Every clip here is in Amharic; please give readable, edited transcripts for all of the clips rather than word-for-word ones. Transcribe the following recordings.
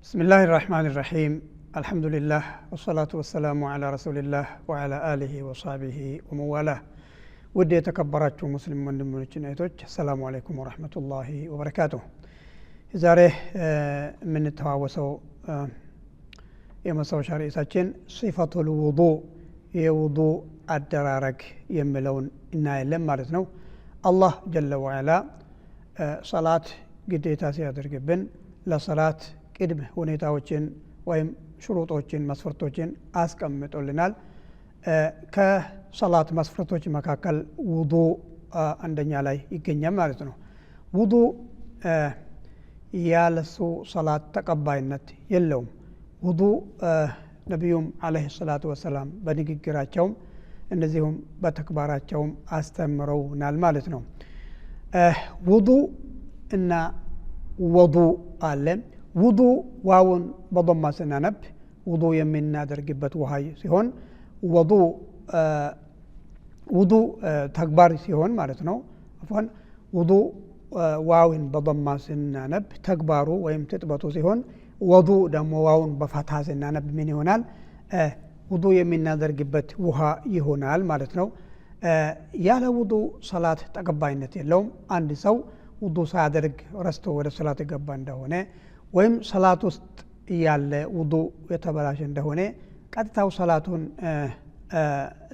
بسم الله الرحمن الرحيم الحمد لله والصلاة والسلام على رسول الله وعلى آله وصحبه ومن والاه ودي يتكبراتكم مسلم من المنجنيتوች السلام عليكم ورحمة الله وبركاته ዛሬ የምንተዋወሰው የመሳው ሸሪዓችን ሲፈቱል ውዱእ የውዱእ አደራረግ የሚለውን እናያለን ማለት ነው። አላህ ጀለ ወዐላ ሶላት ግዴታ ሲያደርግብን ለሶላት ቅድመ ሁኔታዎችን ወይም ሽሩጦችን መስፈርቶችን አስቀምጦልናል። ከሶላት መስፈርቶች መካከል ውዱእ አንደኛ ላይ ይገኛል ማለት ነው። ውዱእ ያለሱ ሶላት ተቀባይነት የለውም። ውዱእ ነብዩም አለይሂ ሰላቱ ወሰላም በንግግራቸውም እንደዚሁም በተግባራቸውም አስተምረውናል ማለት ነው። ውዱእ እና ወዱእ አለ። ውዱእ ዋውን በضማ ስናነብ ውዱእ የምናደርግበት ውሃ ሲሆን ውዱእ ተግባር ሲሆን ማለት ነው። አፎን ውዱእ ዋውን በضማ ስናነብ ተግባሩ ወይም ትጥበቱ ሲሆን ውዱእ ደግሞ ዋውን በፈታ ስናነብ ምን ይሆናል? ውዱእ የምናደርግበት ውሃ ይሆናል ማለት ነው። ያለ ውዱእ ሶላት ተቀባይነት የለውም። አንድ ሰው ውዱእ ሳያደርግ ረስቶ ወደ ሶላት የገባ እንደሆነ ወይም ሶላት ውስጥ ያለ ውዱእ የተበላሸ እንደሆነ ቀጥታው ሶላቱን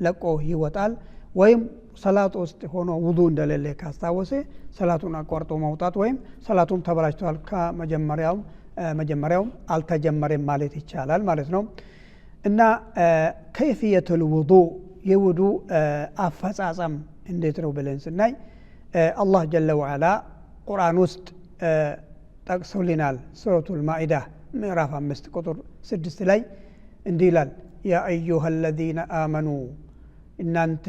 ለቆ ይወጣል። ወይም ሶላት ውስጥ ሆኖ ውዱእ እንደሌለ ካስታወሰ ሶላቱን አቋርጦ መውጣት ወይም ሶላቱን ተበላሽቷል ከመጀመሪያው አልተጀመረም ማለት ይቻላል ማለት ነው። እና ከይፍየቱል ውዱእ የውዱእ አፈጻጸም እንዴት ነው ብለን ስናይ አላህ ጀለ ወዐላ ቁርአን ውስጥ ጠቅሶልናል። ሱረቱል ማኢዳ ምዕራፍ 5 ቁጥር 6 ላይ እንዲህ ይላል፣ ያ አዩሃ አለዚነ አመኑ እናንተ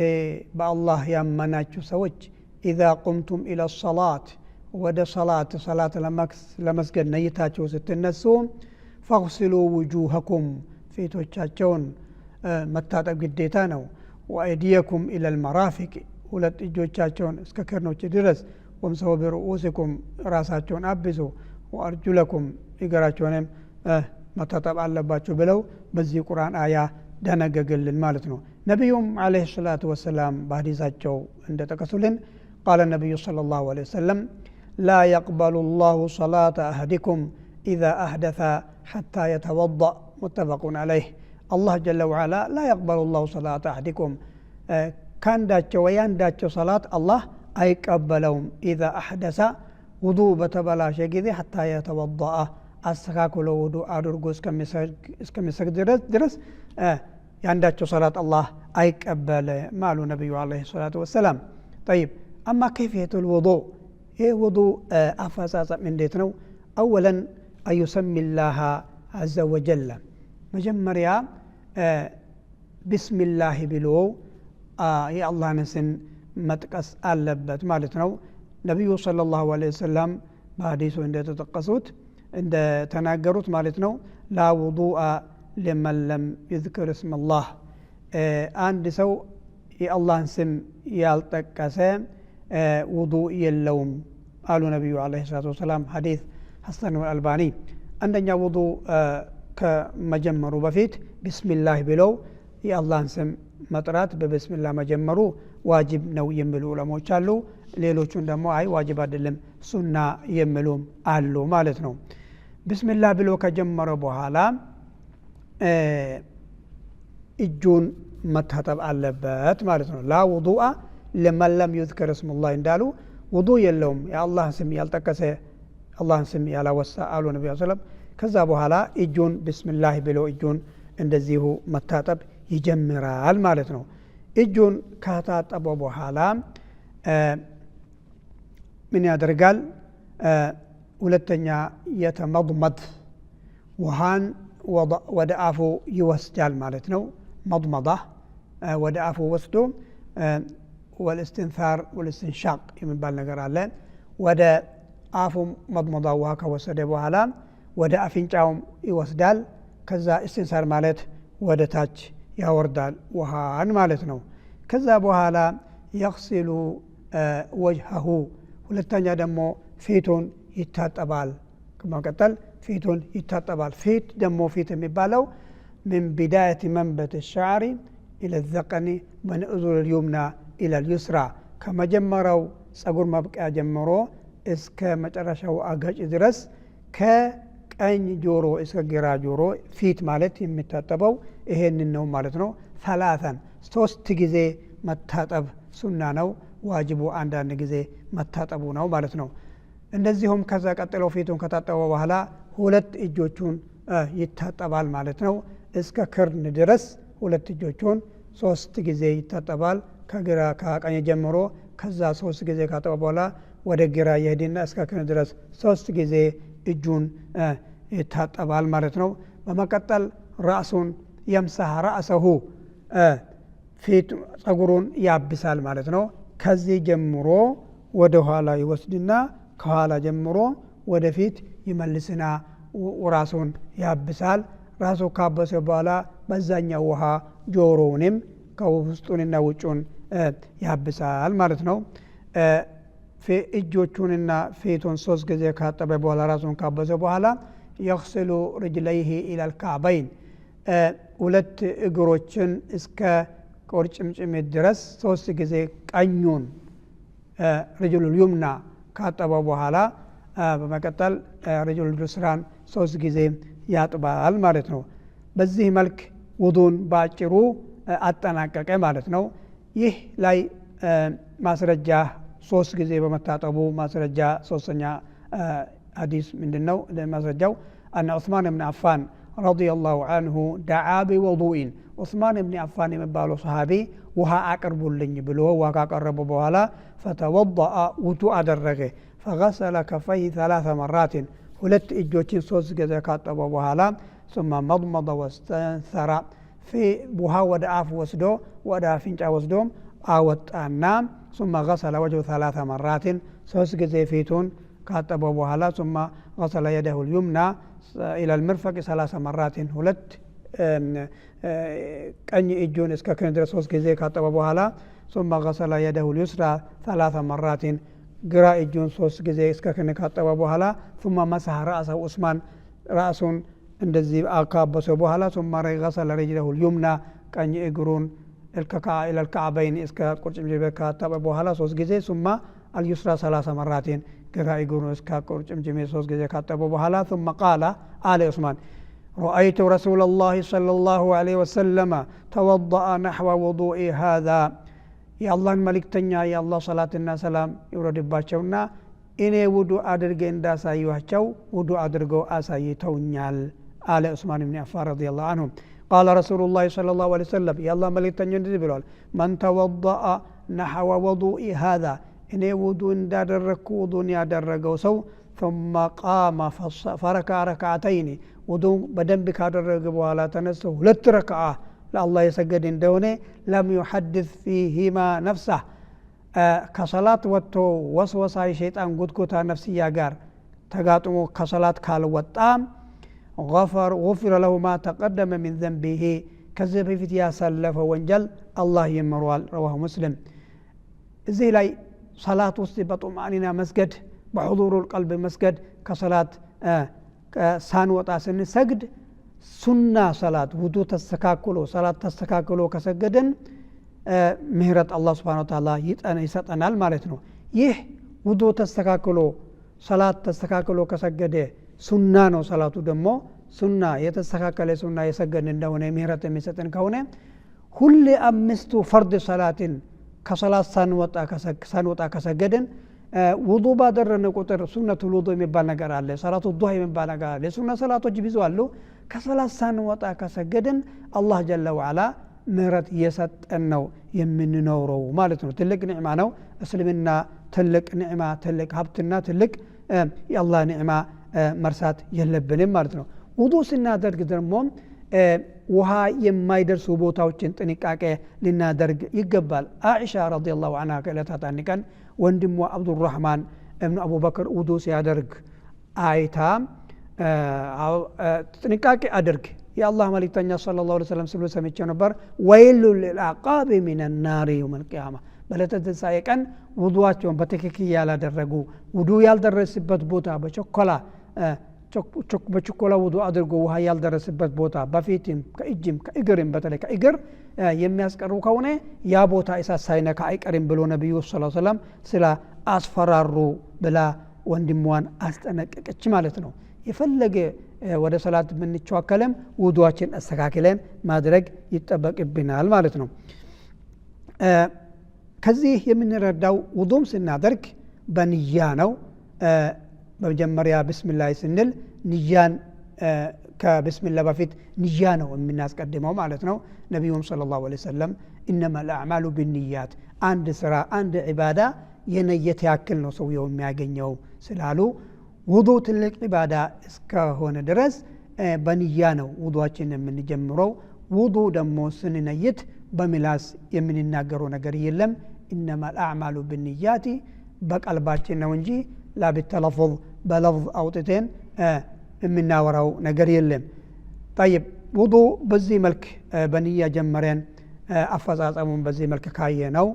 በአላህ ያመናችሁ ሰዎች ኢዛ ቁምቱም ኢለ ሶላት ወደ ሶላት ለመስገድ ነይታችሁ ስትነሱ ፈግሲሉ ውጁሀኩም ፊቶቻቸውን መታጠብ ግዴታ ነው። ወአይዲየኩም ኢለል መራፊቅ ሁለት እጆቻቸውን እስከ ክርኖች ድረስ ወምሰሁ ቢሩኡሲኩም ራሳቸውን አብሱ ወአርጁለኩም እግራቸውንም መታጠብ አለባቸው ብለው በዚህ ቁርአን አያ ደነገገልን ማለት ነው። ነቢዩም አለይሂ ሰላቱ ወሰላም በሐዲሳቸው እንደጠቀሱልን ቃለ ነቢዩ ሰለላሁ ዐለይሂ ወሰለም ላ የቅበሉ ላሁ ሰላተ አህዲኩም ኢዛ አህደተ ሐታ የተወደእ ሙተፈቁን ዐለይህ። አላህ ጀለ ወዐላ ላ የቅበሉ ላሁ ሰላተ አህዲኩም ከአንዳቸው ወያንዳቸው ሰላት አላህ አይቀበለውም። ኢዛ አሕደሰ ውዱእ በተበላሸ ጊዜ ሐታ የተወደአ አስተካክሎ ውዱእ አድርጎ እስከሚሰግድ ድረስ የአንዳቸው ሰላት አላህ አይቀበልም አሉ ነቢዩ አለይሂ ሰላቱ ወሰላም። ጠይብ አማ ከይፍየቱል ውዱእ ይህ ውዱእ አፈጻጸም እንዴት ነው? አወለን አዩሰሚ ላህ አዘ ወጀለ መጀመሪያ ቢስሚላህ ብሎ የአላህን ስም መጥቀስ አለበት ማለት ነው። ነቢዩ ሰለላሁ ዐለይሂ ወሰለም በሐዲሱ እንደተናገሩት ማለት ነው ላ ውዱአ ሊመን ለም ይዝክር እስመላህ አንድ ሰው የአላህን ስም ያልጠቀሰ ውዱእ የለውም አሉ ነቢዩ ዐለይሂ ሰላቱ ወሰላም። ሐዲስ ሐሰን አልባኒ አንደኛ ውዱእ ከመጀመሩ በፊት ቢስሚላህ ብለው የአላህን ስም መጥራት በቢስሚላህ መጀመሩ ዋጅብ ነው የሚሉ ዑለሞች አሉ። ሌሎቹን ደግሞ አይ ዋጅብ አይደለም ሱና የሚሉም አሉ ማለት ነው። ቢስሚላህ ብሎ ከጀመረ በኋላ እጁን መታጠብ አለበት ማለት ነው። ላ ውዱአ ሊመን ለም ይዝከር እስሙላህ እንዳሉ ውዱእ የለውም የአላህ ስም ያልጠቀሰ አላህን ስም ያላወሳ አሉ ነብዩ ሰለላሁ ዐለይሂ ወሰለም። ከዛ በኋላ እጁን ቢስሚላህ ብሎ እጁን እንደዚሁ መታጠብ ይጀምራል ማለት ነው። እጁን ከታጠበ በኋላ ምን ያደርጋል? ሁለተኛ የተመضመድ ውሃን ወደ አፉ ይወስዳል ማለት ነው። መضመዳ ወደ አፉ ወስዶ ወልእስትንፋር ወልእስትንሻቅ የሚባል ነገር አለ። ወደ አፉ መضመዳ ውሃ ከወሰደ በኋላ ወደ አፍንጫውም ይወስዳል። ከዛ እስትንሳር ማለት ወደ ታች ያወርዳል ውሃን ማለት ነው። ከዛ በኋላ የግሲሉ ወጅሀሁ ሁለተኛ ደግሞ ፊቱን ይታጠባል። በመቀጠል ፊቱን ይታጠባል። ፊት ደግሞ ፊት የሚባለው من بداية منبت الشعر إلى الذقن من أذن اليمنى إلى اليسرى كما جمروا ጸጉር ማብቂያ ጀምሮ እስከ መጨረሻው አጋጭ ድረስ ከቀኝ ጆሮ እስከ ግራ ጆሮ ፊት ማለት የሚታጠበው ይሄንን ነው ማለት ነው። ثلاثا ሶስት ጊዜ መታጠብ ሱና ነው። ዋጅቡ አንዳንድ ጊዜ መታጠቡ ነው ማለት ነው። እንደዚሁም ከዛ ቀጥሎ ፊቱን ከታጠበ በኋላ ሁለት እጆቹን ይታጠባል ማለት ነው። እስከ ክርን ድረስ ሁለት እጆቹን ሶስት ጊዜ ይታጠባል። ከግራ ከቀኝ ጀምሮ ከዛ ሶስት ጊዜ ካጠበ በኋላ ወደ ግራ ይሄድና እስከ ክርን ድረስ ሶስት ጊዜ እጁን ይታጠባል ማለት ነው። በመቀጠል ራሱን يمسح رأسه ፊት ጸጉሩን ያብሳል ማለት ነው። ከዚህ ጀምሮ ወደ ኋላ ይወስድና ከኋላ ጀምሮ ወደፊት ይመልስና ራሱን ያብሳል። ራሱ ካበሰ በኋላ በዛኛው ውሃ ጆሮውንም ከውስጡንና ውጩን ያብሳል ማለት ነው። እጆቹንና ፊቱን ሶስት ጊዜ ካጠበ በኋላ ራሱን ካበሰ በኋላ يغسل رجليه إلى الكعبين ሁለት እግሮችን እስከ ቁርጭምጭሚት ድረስ ሶስት ጊዜ ቀኙን رجل اليمنى ካጠበ በኋላ በመቀጠል رجل اليسرى ሶስት ጊዜ ያጥባል ማለት ነው። በዚህ መልክ ውዱን ባጭሩ አጠናቀቀ ማለት ነው። ይህ ላይ ማስረጃ ሶስት ጊዜ በመታጠቡ ማስረጃ ሶስተኛ ሐዲስ ምንድነው? ማስረጃው أن عثمان بن عفان رضي الله عنه دعا بوضوء عثمان بن عفان የሚባለው ሰሃቢ ውሃ አቅርቡልኝ ብሎ ውሃ ካቀረበ በኋላ فتوضأ وضوء አደረገ فغسل كفيه ثلاث مرات ሁለት እጆችን ሶስት ጊዜ ካጠበ በኋላ ثم مضمض واستنثر في ውሃ ወደ አፍ ወስዶ ወደ አፍንጫ ወስዶ አወጣና ثم غسل وجهه ثلاث مرات ሶስት ጊዜ ፊቱን ካጠበ በኋላ ثم غسل يده اليمنى إلى المرفق ثلاث مرات ሁለት ቀኝ እጁን እስከ ክን ድረስ ሶስት ጊዜ ካጠበ በኋላ ثم غسل يده اليسرى ثلاث مرات ግራ እጁን ሶስት ጊዜ እስከ ክን ካጠበ በኋላ ثم مسح رأسه عثمان ራሱን እንደዚህ አካበሰ በኋላ ثم غسل رجله اليمنى ቀኝ እግሩን إلى الكعبين እስከ ቁርጭምጭሚት ካጠበ በኋላ ሶስት ጊዜ ثم اليسرى ثلاث مرات ግራ እግሩን እስከ ቁርጭምጭሚት ሶስት ጊዜ ካጠበ በኋላ ثم قال آل عثمان رأيت رسول الله صلى الله عليه وسلم توضأ نحو وضوء هذا የአላህን መልእክተኛ የአላህ ሰላትና ሰላም ይውረድባቸውና እኔ ውዱ አድርጌ እንዳሳየኋቸው ውዱ አድርገው አሳይተውኛል አለ ዑስማን ኢብኑ አፋን ረዲየላሁ ዐንሁ። قال رسول الله صلى الله عليه وسلم የአላህ መልእክተኛ እንደዚህ ብለዋል من توضأ نحو وضوء هذا እኔ ውዱ እንዳደረኩ ውዱን ያደረገው ሰው ثم قام فركع ركعتين ውዱ በደንብ ካደረገ በኋላ ተነስቶ ሁለት ረክዓ ለአላህ የሰገደ እንደሆነ ለም يحدث فيهما نفسه ከሰላት ወጥቶ ወስወሳ የሸይጣን ጉትጎታ ነፍስያ ጋር ተጋጥሞ ከሰላት ካልወጣ غفر له ما تقدم من ذنبه ከዚህ በፊት ያሳለፈ ወንጀል አላህ ይምረዋል። رواه مسلم። እዚህ ላይ ሰላት ውስጥ በጡማኒና መስገድ በሁዱር القلب መስገድ ከሰላት ሳንወጣ ስንሰግድ ሱና ሰላት ውዱ ተስተካክሎ ሰላት ተስተካክሎ ከሰገደን ምህረት አላህ Subhanahu Wa Ta'ala ይሰጠናል ማለት ነው። ይህ ውዱ ተስተካክሎ ሰላት ተስተካክሎ ከሰገደ ሱና ነው። ሰላቱ ደግሞ ሱና የተስተካከለ ሱና የሰገደ እንደሆነ ምህረት የሚሰጠን ከሆነ ሁሌ አምስቱ ፈርድ ሰላትን ከሰላት ሳንወጣ ከሰገደን ውዱ ባደረነ ቁጥር ሱነቱል ውዱ የሚባል ነገር አለ። ሰላቱ ዱሃ የሚባል ነገር አለ። ሱና ሰላቶች ብዙ አሉ። ከሰላት ሳንወጣ ከሰገደን አላህ ጀለ ወዐላ ምህረት እየሰጠን ነው የምንኖረው ማለት ነው። ትልቅ ኒዕማ ነው እስልምና። ትልቅ ኒዕማ፣ ትልቅ ሀብትና ትልቅ የአላህ ኒዕማ መርሳት የለብንም ማለት ነው። ውዱ ስናደርግ ደግሞ ውሃ የማይደርሱ ቦታዎችን ጥንቃቄ ልናደርግ ይገባል። አኢሻ ረዲየላሁ ዐንሃ ከዕለታት አንድ ቀን ወንድሟ አብዱራህማን እብኑ አቡበክር ውዱ ሲያደርግ አይታ ጥንቃቄ አድርግ የአላህ መልእክተኛ ሰለላሁ ዐለይሂ ወሰለም ሲሉ ሰምቼ ነበር። ወይሉ ሊልአቃቢ ሚነ ናሪ የውመል ቂያማ በዕለተ ትንሣኤ ቀን ውዱአቸውን በትክክል ያላደረጉ ውዱ ያልደረሰበት ቦታ በቸኮላ በችኮላ ውዱ አድርጎ ውሃ ያልደረሰበት ቦታ በፊትም ከእጅም ከእግርም በተለይ ከእግር የሚያስቀሩ ከሆነ ያ ቦታ እሳት ሳይነካ አይቀርም ብሎ ነብዩ ሰለላሁ ዐለይሂ ወሰለም ስለ አስፈራሩ ብላ ወንድሟን አስጠነቀቀች ማለት ነው። የፈለገ ወደ ሰላት ብንቸዋከለም ውዱአችን አስተካክለን ማድረግ ይጠበቅብናል ማለት ነው። ከዚህ የምንረዳው ውዱም ስናደርግ በንያ ነው። በመጀመሪያ ቢስሚላህ ስንል ንያን ከቢስሚላህ በፊት ንያ ነው የምናስቀድመው ማለት ነው። ነብዩም ሰለላሁ ዐለይሂ ወሰለም ኢነማ አልአዕማሉ ቢንኒያት አንድ ስራ አንድ ዒባዳ የነየት ያክል ነው ሰውየው የሚያገኘው ስላሉ ውዱ ትልቅ ዒባዳ እስከሆነ ድረስ በንያ ነው ውዱአችን የምንጀምረው። ውዱ ደግሞ ስንነይት በምላስ የምንናገረው ነገር የለም። ኢነማ አልአዕማሉ ቢንኒያት በቀልባችን ነው እንጂ ላ ቢተለፉዝ በለፍዝ አውጥተን የምናወራው ነገር የለም። طيب ውዱ በዚህ መልክ በንያ ጀመረን አፈጻጸሙን በዚህ መልክ ካየነው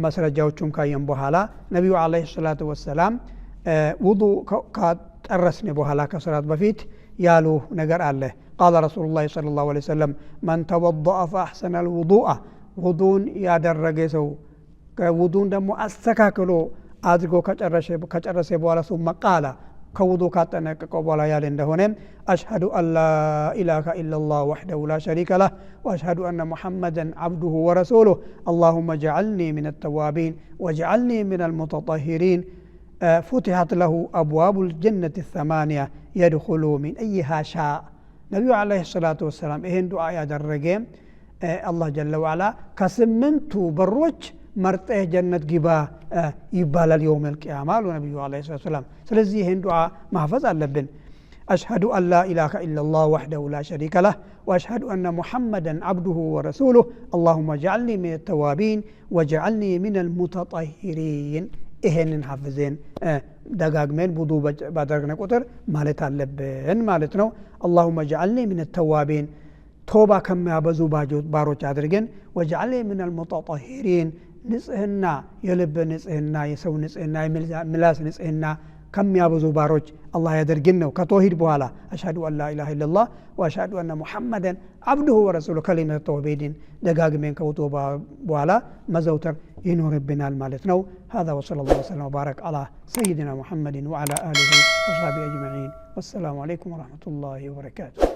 መስረጃዎቹን ካየን በኋላ ነብዩ አለይሂ ሰላቱ ወሰላም ውዱ ካጠረስን በኋላ ከሰላት በፊት ያሉ ነገር አለ። قال رسول الله صلى الله عليه وسلم من توضأ فأحسن الوضوء ውዱን ያደረገ ሰው ውዱን ደግሞ አስተካክሎ አድርጎ ከጨረሰ በኋላ ثم قال ከውዱ ካጠናቀቀ በኋላ ያለ እንደሆነ አሽሀዱ አላ ኢላሃ ኢላላህ ወህደሁ ላ ሸሪከ ለህ ወአሽሀዱ አነ ሙሐመደን ዐብዱሁ ወረሱሉሁ اللهم اجعلني من التوابين واجعلني من المتطهرين فتحت له أبواب الجنة الثمانية يدخل من أيها شاء ነብዩ አለይሂ ሰላቱ ወሰላም ይሄን ዱዓ ያደረገ አላህ ጀለ ወዐላ ከስምንቱ በሮች መርጠህ ጀነት ግባ ይባላል የውም القيامة አሉ ነብዩ አለይሂ ሰላም። ስለዚህ ይሄን ዱዓ ማህፈዝ አለብን። أشهد أن لا إله إلا الله وحده لا شريك له وأشهد أن محمدا عبده ورسوله اللهم اجعلني من التوابين واجعلني من المتطهرين ይሄንን ሐፍዘን ደጋግመን ውዱ ባደረግን ቁጥር ማለት አለብን ማለት ነው። اللهم اجعلني من التوابين ቶባ ከሚያበዙ ባሮች አድርገን واجعلني من المتطهرين ንጽህና የልብ ንጽህና የሰው ንጽህና የምላስ ንጽህና ከሚያበዙ ባሮች አላህ ያደርግን ነው። ከተውሂድ በኋላ አሽሀዱ አን ላ ኢላሃ ኢላላህ ወአሽሀዱ አነ ሙሐመደን ዐብዱሁ ወረሱሉሁ ከሊመቱ ተውሂድን ደጋግመን ከውጡ በኋላ መዘውተር ይኖርብናል ማለት ነው። هذا وصلى الله وسلم وبارك على سيدنا محمد وعلى آله وصحبه أجمعين والسلام عليكم ورحمة الله وبركاته.